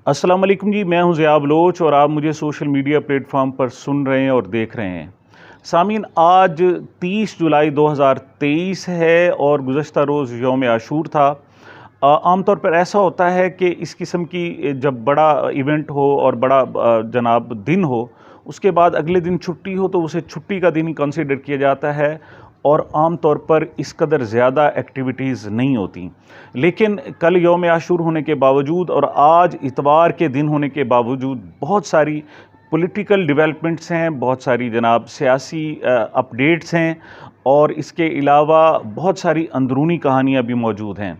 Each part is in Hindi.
अस्सलाम वालेकुम जी, मैं हूं ज़िया बलोच और आप मुझे सोशल मीडिया प्लेटफॉर्म पर सुन रहे हैं और देख रहे हैं। सामीन, आज 30 जुलाई 2023 है और गुज़श्ता रोज़ यौम आशूर था। आमतौर पर ऐसा होता है कि इस किस्म की जब बड़ा इवेंट हो और बड़ा जनाब दिन हो, उसके बाद अगले दिन छुट्टी हो तो उसे छुट्टी का दिन ही कंसिडर किया जाता है और आम तौर पर इस कदर ज़्यादा एक्टिविटीज़ नहीं होती। लेकिन कल यौम आशूर होने के बावजूद और आज इतवार के दिन होने के बावजूद बहुत सारी पॉलिटिकल डेवलपमेंट्स हैं, बहुत सारी जनाब सियासी अपडेट्स हैं और इसके अलावा बहुत सारी अंदरूनी कहानियाँ भी मौजूद हैं।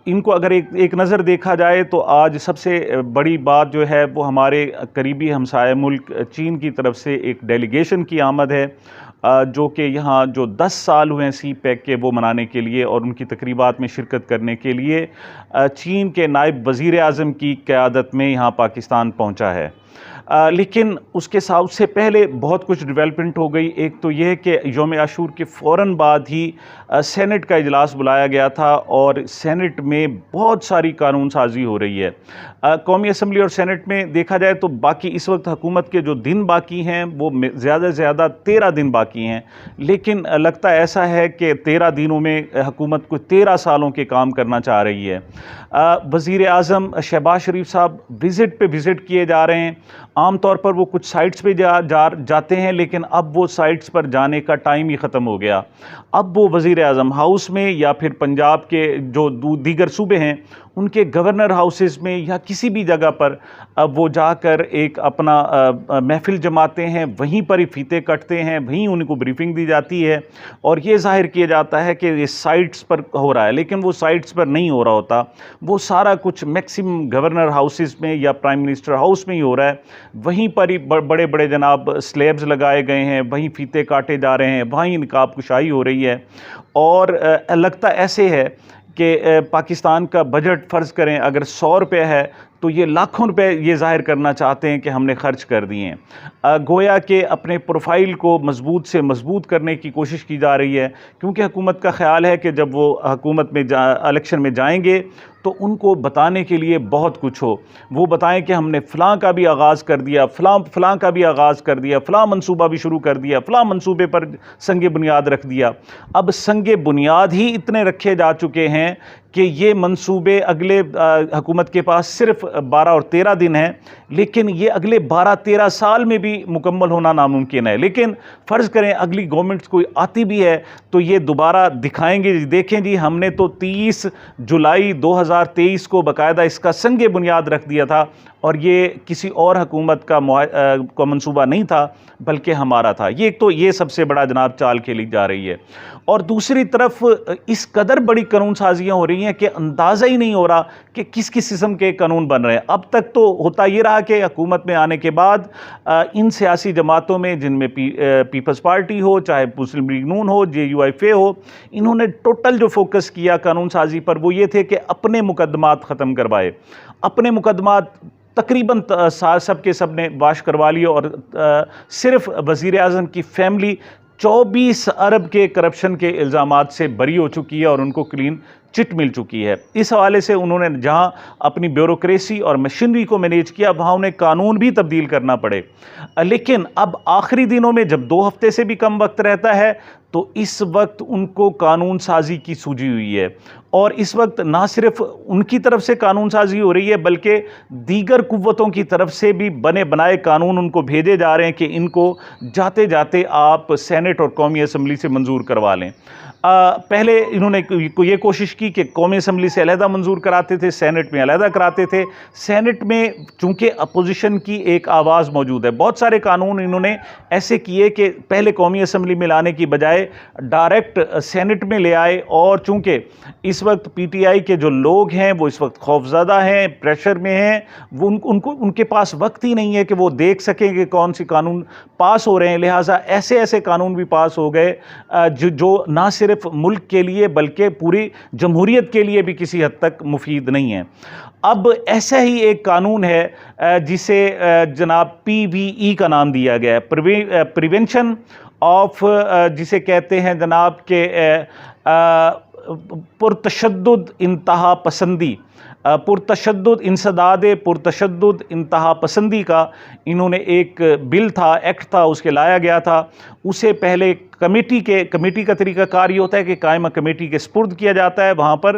इनको अगर एक नज़र देखा जाए तो आज सबसे बड़ी बात जो है वो हमारे करीबी हमसाया मुल्क चीन की तरफ से एक डेलीगेशन की आमद है, जो कि यहाँ जो 10 साल हुए हैं सी पैक के वो मनाने के लिए और उनकी तकरीबात में शिरकत करने के लिए चीन के नायब वज़ीर आज़म की क़यादत में यहाँ पाकिस्तान पहुँचा है। लेकिन उसके साथ उससे पहले बहुत कुछ डेवलपमेंट हो गई। एक तो यह कि यौम आशूर के फ़ौरन बाद ही सेनेट का इजलास बुलाया गया था और सेनेट में बहुत सारी कानून साजी हो रही है। कौमी असम्बली और सेनेट में देखा जाए तो बाकी इस वक्त हुकूमत के जो दिन बाकी हैं वो ज़्यादा से ज़्यादा 13 दिन बाकी हैं, लेकिन लगता ऐसा है कि 13 दिनों में हुकूमत को 13 सालों के काम करना चाह रही है। वज़ीर आज़म शहबाज शरीफ साहब विज़िट पे विज़िट किए जा रहे हैं। आम तौर पर वो कुछ साइट्स पे जाते हैं, लेकिन अब वो साइट्स पर जाने का टाइम ही ख़त्म हो गया। अब वो वज़ीर आज़म हाउस में या फिर पंजाब के जो दीगर सूबे हैं उनके गवर्नर हाउसेस में या किसी भी जगह पर अब वो जाकर एक अपना महफ़िल जमाते हैं, वहीं पर ही फीते कटते हैं, वहीं उनको ब्रीफिंग दी जाती है और ये ज़ाहिर किया जाता है कि ये साइट्स पर हो रहा है, लेकिन वो साइट्स पर नहीं हो रहा होता। वो सारा कुछ मैक्सिमम गवर्नर हाउसेस में या प्राइम मिनिस्टर हाउस में ही हो रहा है। वहीं पर ही बड़े बड़े जनाब स्लैब्स लगाए गए हैं, वहीं फीते काटे जा रहे हैं, वहीं निकाब कुशाई हो रही है और लगता ऐसे है कि पाकिस्तान का बजट फ़र्ज़ करें अगर 100 रुपये है तो ये लाखों रुपए ये ज़ाहिर करना चाहते हैं कि हमने ख़र्च कर दिए हैं। गोया कि अपने प्रोफाइल को मज़बूत से मज़बूत करने की कोशिश की जा रही है, क्योंकि हुकूमत का ख़्याल है कि जब वो हुकूमत में इलेक्शन में जाएंगे तो उनको बताने के लिए बहुत कुछ हो। वो बताएं कि हमने फ़लाँ का भी आगाज़ कर दिया, फ़लाँ का भी आगाज़ कर दिया, फ़लाँ मंसूबा भी शुरू कर दिया, फ़लाँ मंसूबे पर संगे बुनियाद रख दिया। अब संगे बुनियाद ही इतने रखे जा चुके हैं कि ये मंसूबे अगले हुकूमत के पास सिर्फ 12 और 13 दिन हैं, लेकिन ये अगले 12-13 साल में भी मुकम्मल होना नामुमकिन है। लेकिन फ़र्ज़ करें अगली गवर्नमेंट कोई आती भी है तो ये दोबारा दिखाएंगे, देखें जी हमने तो 30 जुलाई 2023 को बाकायदा इसका संगे बुनियाद रख दिया था और ये किसी और हुकूमत का मंसूबा नहीं था बल्कि हमारा था। ये तो ये सबसे बड़ा जनाब चाल खेली जा रही है। और दूसरी तरफ इस कदर बड़ी कानून साजियाँ हो रही हैं कि अंदाज़ा ही नहीं हो रहा कि किस किस किस्म के कानून बन रहे हैं। अब तक तो होता ये रहा कि हुकूमत में आने के बाद इन सियासी जमातों में, जिनमें पीपल्स पार्टी हो, चाहे मुस्लिम लीग नून हो, JUIF हो, इन्होंने टोटल जो फोकस किया कानून साजी पर वो ये थे कि अपने मुकदमात ख़त्म करवाए। अपने मुकदमात तकरीबन सब के सब ने वाश करवा लिए और सिर्फ वज़ीर आज़म की फैमिली 24 अरब के करप्शन के इल्ज़ामात से बरी हो चुकी है और उनको क्लीन चिट मिल चुकी है। इस हवाले से उन्होंने जहां अपनी ब्यूरोक्रेसी और मशीनरी को मैनेज किया, वहां उन्हें कानून भी तब्दील करना पड़े। लेकिन अब आखिरी दिनों में जब 2 हफ्ते से भी कम वक्त रहता है तो इस वक्त उनको कानून साजी की सूझी हुई है और इस वक्त ना सिर्फ उनकी तरफ से कानून साजी हो रही है बल्कि दीगर कुव्वतों की तरफ से भी बने बनाए कानून उनको भेजे जा रहे हैं कि इनको जाते जाते आप सेनेट और कौमी असम्बली से मंजूर करवा लें। पहले इन्होंने ये कोशिश की कि कौमी असम्बली से अलहदा मंजूर कराते थे, सेनेट में अलहदा कराते थे। सेनेट में चूँकि अपोजिशन की एक आवाज़ मौजूद है, बहुत सारे कानून इन्होंने ऐसे किए कि पहले कौमी असम्बली में लाने की बजाय डायरेक्ट सेनेट में ले आए और चूँकि इस वक्त PTI के जो लोग हैं वो इस वक्त खौफज़दा हैं, प्रेशर में हैं, वो उनके पास वक्त ही नहीं है कि वो देख सकें कि कौन सी कानून पास हो रहे हैं। लिहाजा ऐसे ऐसे कानून भी पास हो गए जो ना सिर्फ मुल्क के लिए बल्कि पूरी जमहूरियत के लिए भी किसी हद तक मुफीद नहीं है। अब ऐसा ही एक कानून है जिसे जनाब PVE का नाम दिया गया है, प्रिवेंशन ऑफ, जिसे कहते हैं जनाब के पुरतशद्दुद इंतहा पसंदी। पुरतशद्दुद इंसदाद पुरतशद्दुद इंतहा पसंदी का इन्होंने एक बिल था, एक्ट था, उसके लाया गया था। उसे पहले कमेटी का तरीक़ाकार ये होता है कि कायमा कमेटी के स्पुर्द किया जाता है। वहाँ पर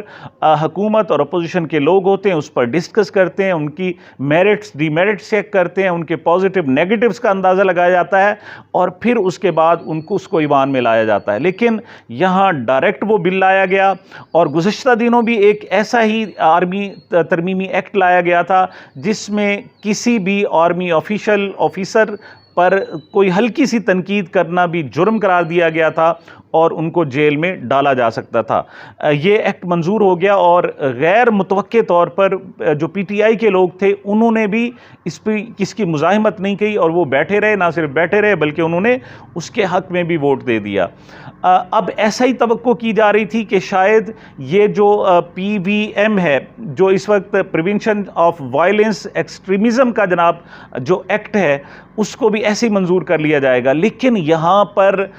हुकूमत और अपोजिशन के लोग होते हैं, उस पर डिस्कस करते हैं, उनकी मेरिट्स डीमेरिट्स चेक करते हैं, उनके पॉजिटिव नेगेटिव्स का अंदाज़ा लगाया जाता है और फिर उसके बाद उसको ईवान में लाया जाता है। लेकिन यहाँ डायरेक्ट वो बिल लाया गया और गुज़श्ता दिनों भी एक ऐसा ही आर्मी तरमीमी एक्ट लाया गया था जिसमें किसी भी आर्मी ऑफिसर पर कोई हल्की सी तनकीद करना भी जुर्म करार दिया गया था और उनको जेल में डाला जा सकता था। ये एक्ट मंजूर हो गया और गैर मुतवक्के तौर पर जो पीटीआई के लोग थे उन्होंने भी इस पर किसकी मुज़ाहिमत नहीं की और वो बैठे रहे, ना सिर्फ बैठे रहे बल्कि उन्होंने उसके हक़ में भी वोट दे दिया। अब ऐसा ही तवक्को की जा रही थी कि शायद ये जो PVM है, जो इस वक्त प्रिवेंशन ऑफ वायलेंस एक्सट्रीमिज़म का जनाब जो एक्ट है, उसको भी ऐसे ही मंजूर कर लिया जाएगा। लेकिन यहाँ पर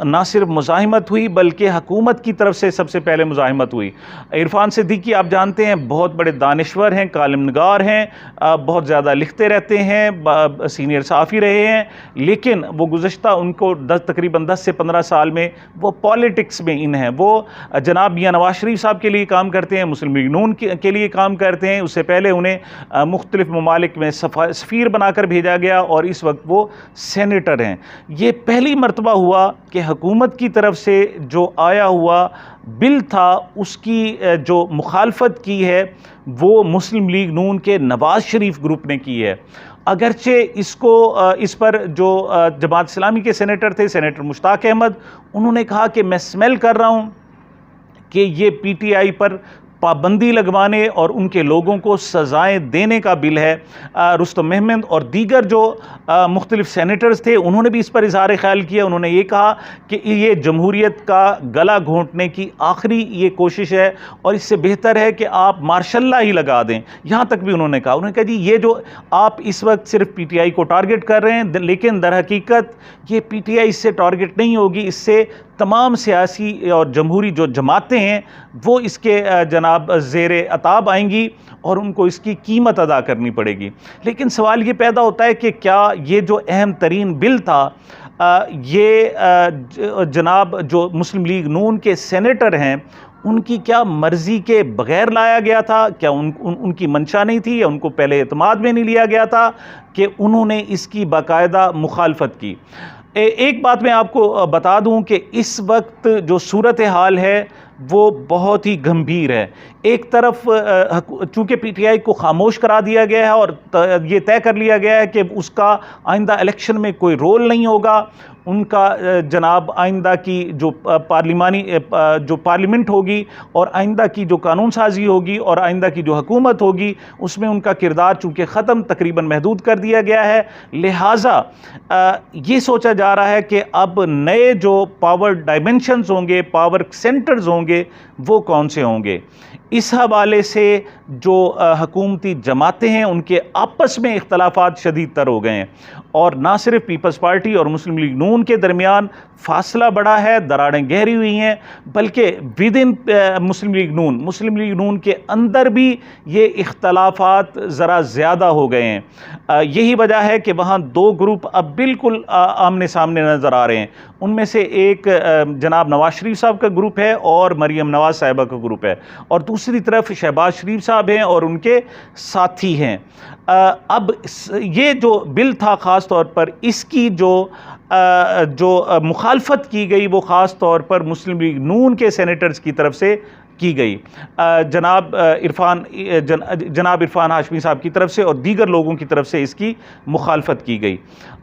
ना सिर्फ मुज़ाहिमत हुई बल्कि हुकूमत की तरफ से सबसे पहले मुज़ाहिमत हुई। इरफान सिद्दीकी आप जानते हैं बहुत बड़े दानिश्वर हैं, कालमनगार हैं, बहुत ज़्यादा लिखते रहते हैं, सीनियर सहाफ़ी रहे हैं, लेकिन वो गुज़श्ता उनको तकरीबन 10 से 15 साल में वो पॉलिटिक्स में इन हैं। वो जनाब मियां नवाज शरीफ साहब के लिए काम करते हैं, मुस्लिम लीग नून के लिए काम करते हैं। उससे पहले उन्हें मुख्तलिफ ममालिक में सफ़ीर बनाकर भेजा गया और इस वक्त वो सेनेटर हैं। ये पहली मरतबा हुआ कि हुकूमत की तरफ से जो आया हुआ बिल था उसकी जो मुखालफत की है वो मुस्लिम लीग नून के नवाज शरीफ ग्रुप ने की है। अगरचे इस पर जो जमात इस्लामी के सेनेटर थे, सेनेटर मुश्ताक अहमद, उन्होंने कहा कि मैं स्मेल कर रहा हूँ कि ये पीटीआई पर पाबंदी लगवाने और उनके लोगों को सज़ाएं देने का बिल है। रुस्तम महमद और दीगर जो मुख्तलिफ सेनेटर्स थे उन्होंने भी इस पर इज़हार ख्याल किया। उन्होंने ये कहा कि ये जमहूरियत का गला घोंटने की आखिरी ये कोशिश है और इससे बेहतर है कि आप मार्शल लॉ ही लगा दें। यहाँ तक भी उन्होंने कहा जी ये जो आप इस वक्त सिर्फ पीटीआई को टारगेट कर रहे हैं, लेकिन दर हकीकत ये पीटीआई इससे टारगेट नहीं होगी, इससे तमाम सियासी और जमहूरी जो जमातें हैं वो इसके जनाब ज़ेरे अताब आएंगी और उनको इसकी कीमत अदा करनी पड़ेगी। लेकिन सवाल ये पैदा होता है कि क्या ये जो अहम तरीन बिल था ये जनाब जो मुस्लिम लीग नून के सेनेटर हैं उनकी क्या मर्ज़ी के बग़ैर लाया गया था? क्या उनकी मंशा नहीं थी या उनको पहले एतमाद में नहीं लिया गया था कि उन्होंने इसकी बाकायदा मुखालफत की? एक बात मैं आपको बता दूं कि इस वक्त जो सूरत हाल है वो बहुत ही गंभीर है। एक तरफ चूँकि पीटीआई को खामोश करा दिया गया है और ये तय कर लिया गया है कि उसका आइंदा इलेक्शन में कोई रोल नहीं होगा, उनका जनाब आइंदा की जो पार्लियामेंट होगी और आइंदा की जो कानून साजी होगी और आइंदा की जो हुकूमत होगी उसमें उनका किरदार चूँकि ख़त्म तकरीबन महदूद कर दिया गया है। लिहाजा ये सोचा जा रहा है कि अब नए जो पावर डायमेंशंस होंगे, पावर सेंटर्स होंगे, वो कौन से होंगे। इस हवाले से जो हुकूमती जमातें हैं उनके आपस में इख्तलाफात शदीद तर हो गए हैं और ना सिर्फ पीपल्स पार्टी और मुस्लिम लीग नून के दरमियान फासला बढ़ा है, दरारें गहरी हुई हैं, बल्कि विद इन मुस्लिम लीग नून के अंदर भी ये इख्तलाफात ज़रा ज़्यादा हो गए हैं। यही वजह है कि वहाँ दो ग्रुप अब बिल्कुल आमने सामने नज़र आ रहे हैं। उनमें से एक जनाब नवाज शरीफ साहब का ग्रुप है और मरीम नवाज साहिबा का ग्रुप है और दूसरी तरफ शहबाज शरीफ साहब हैं और उनके साथी हैं। अब ये जो बिल था ख़ास तौर पर इसकी जो मुखालफत की गई वो ख़ास तौर पर मुस्लिम लीग नून के सेनेटर्स की तरफ से की गई, जनाब इरफान हाशमी साहब की तरफ से और दीगर लोगों की तरफ से इसकी मुखालफत की गई।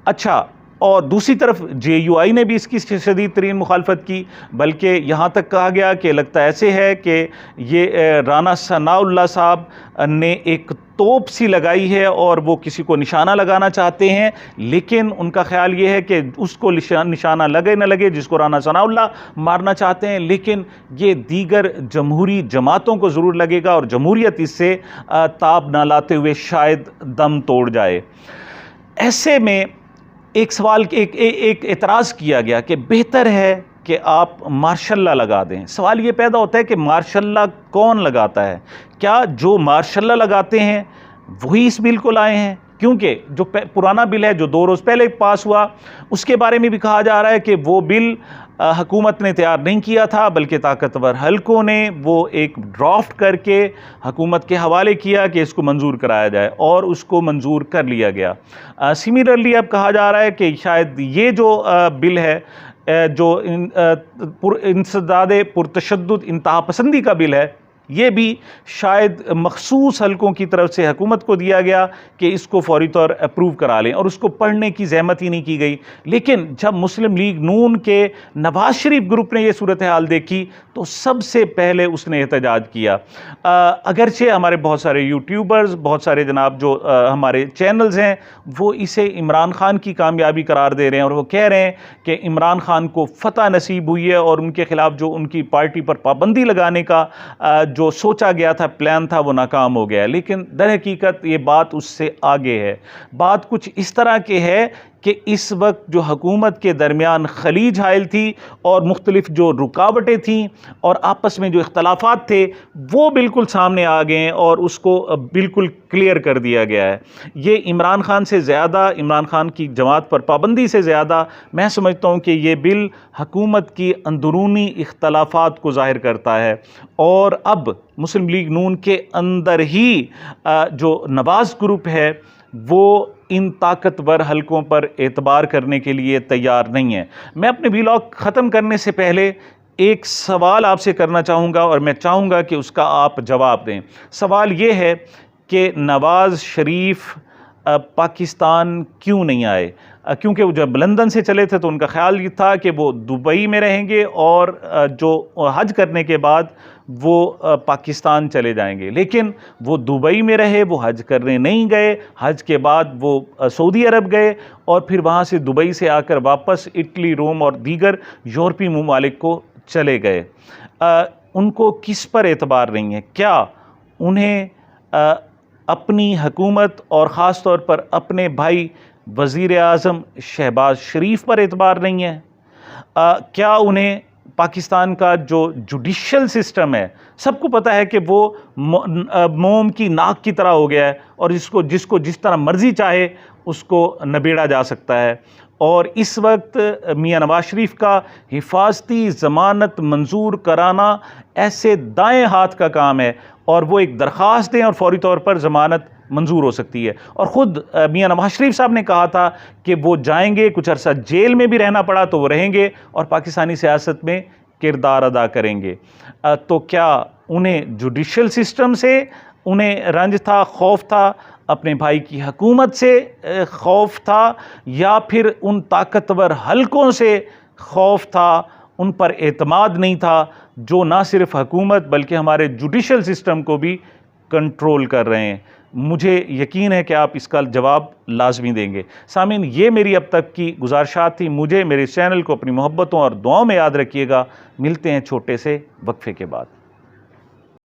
अच्छा, और दूसरी तरफ JUI ने भी इसकी शदीद तरीन मुखालफत की, बल्कि यहाँ तक कहा गया कि लगता ऐसे है कि ये राना सनाउल्लाह साहब ने एक तोप सी लगाई है और वो किसी को निशाना लगाना चाहते हैं, लेकिन उनका ख्याल ये है कि उसको निशाना लगे न लगे जिसको राना सनाउल्लाह मारना चाहते हैं, लेकिन ये दीगर जमहूरी जमातों को ज़रूर लगेगा और जमहूरियत इससे ताब ना लाते हुए शायद दम तोड़ जाए। ऐसे में एक सवाल एक एतराज़ किया गया कि बेहतर है कि आप मार्शल लॉ लगा दें। सवाल ये पैदा होता है कि मार्शल लॉ कौन लगाता है? क्या जो मार्शल लॉ लगाते हैं वही इस बिल को लाए हैं? क्योंकि जो पुराना बिल है जो 2 रोज़ पहले पास हुआ, उसके बारे में भी कहा जा रहा है कि वो बिल हुकूमत ने तैयार नहीं किया था, बल्कि ताकतवर हलकों ने वो एक ड्राफ्ट करके हुकूमत के हवाले किया कि इसको मंजूर कराया जाए, और उसको मंजूर कर लिया गया। सिमिलरली अब कहा जा रहा है कि शायद ये जो बिल है, जो इंसदाद पुरतशद्दुद इंतहा पसंदी का बिल है, ये भी शायद मखसूस हलकों की तरफ से हुकूमत को दिया गया कि इसको फौरी तौर अप्रूव करा लें, और उसको पढ़ने की जहमत ही नहीं की गई। लेकिन जब मुस्लिम लीग नून के नवाज शरीफ ग्रुप ने यह सूरत हाल देखी तो सबसे पहले उसने एहतजाज किया। अगरचे हमारे बहुत सारे यूट्यूबर्स, बहुत सारे जनाब जो हमारे चैनल्स हैं, वो इसे इमरान खान की कामयाबी करार दे रहे हैं, और वो कह रहे हैं कि इमरान खान को फतह नसीब हुई है और उनके ख़िलाफ़ जो उनकी पार्टी पर पाबंदी लगाने का जो सोचा गया था, प्लान था, वो नाकाम हो गया। लेकिन दर हकीकत ये बात उससे आगे है। बात कुछ इस तरह के है कि इस वक्त जो हुकूमत के दरमियान खलीज हाइल थी और मुख्तलिफ जो रुकावटें थीं और आपस में जो इख्तलाफात थे, वो बिल्कुल सामने आ गए हैं और उसको बिल्कुल क्लियर कर दिया गया है। ये इमरान खान से ज़्यादा, इमरान खान की जमात पर पाबंदी से ज़्यादा मैं समझता हूँ कि ये बिल हुकूमत की अंदरूनी इख्तलाफात को ज़ाहिर करता है। और अब मुस्लिम लीग नून के अंदर ही जो नवाज़ ग्रुप है वो इन ताकतवर हलकों पर एतबार करने के लिए तैयार नहीं है। मैं अपने व्लॉग ख़त्म करने से पहले एक सवाल आपसे करना चाहूँगा और मैं चाहूँगा कि उसका आप जवाब दें। सवाल ये है कि नवाज़ शरीफ पाकिस्तान क्यों नहीं आए? क्योंकि वो जब लंदन से चले थे तो उनका ख्याल ये था कि वो दुबई में रहेंगे और जो हज करने के बाद वो पाकिस्तान चले जाएंगे। लेकिन वो दुबई में रहे, वो हज करने नहीं गए। हज के बाद वो सऊदी अरब गए और फिर वहाँ से दुबई से आकर वापस इटली, रोम और दीगर यूरोपीय ममालिक को चले गए। उनको किस पर एतबार नहीं है? क्या उन्हें अपनी हुकूमत और ख़ास तौर पर अपने भाई वज़ीर आज़म शहबाज शरीफ पर एतबार नहीं है? क्या उन्हें पाकिस्तान का जो जुडिशल सिस्टम है, सबको पता है कि वो मोम की नाक की तरह हो गया है और जिसको जिस तरह मर्ज़ी चाहे उसको नबेड़ा जा सकता है। और इस वक्त मियां नवाज शरीफ का हिफाजती ज़मानत मंजूर कराना ऐसे दाएं हाथ का काम है, और वो एक दरख्वास्त दें और फौरी तौर पर ज़मानत मंजूर हो सकती है। और ख़ुद मियां नवाज शरीफ साहब ने कहा था कि वो जाएंगे, कुछ अरसा जेल में भी रहना पड़ा तो वो रहेंगे और पाकिस्तानी सियासत में किरदार अदा करेंगे। तो क्या उन्हें जुडिशल सिस्टम से उन्हें रंज था, खौफ था, अपने भाई की हुकूमत से खौफ था, या फिर उन ताकतवर हलकों से खौफ था, उन पर एतमाद नहीं था जो ना सिर्फ हुकूमत बल्कि हमारे जुडिशल सिस्टम को भी कंट्रोल कर रहे हैं? मुझे यकीन है कि आप इसका जवाब लाजमी देंगे। सामीन, ये मेरी अब तक की गुजारिशात थी। मुझे, मेरे चैनल को अपनी मोहब्बतों और दुआओं में याद रखिएगा। मिलते हैं छोटे से वक्फे के बाद।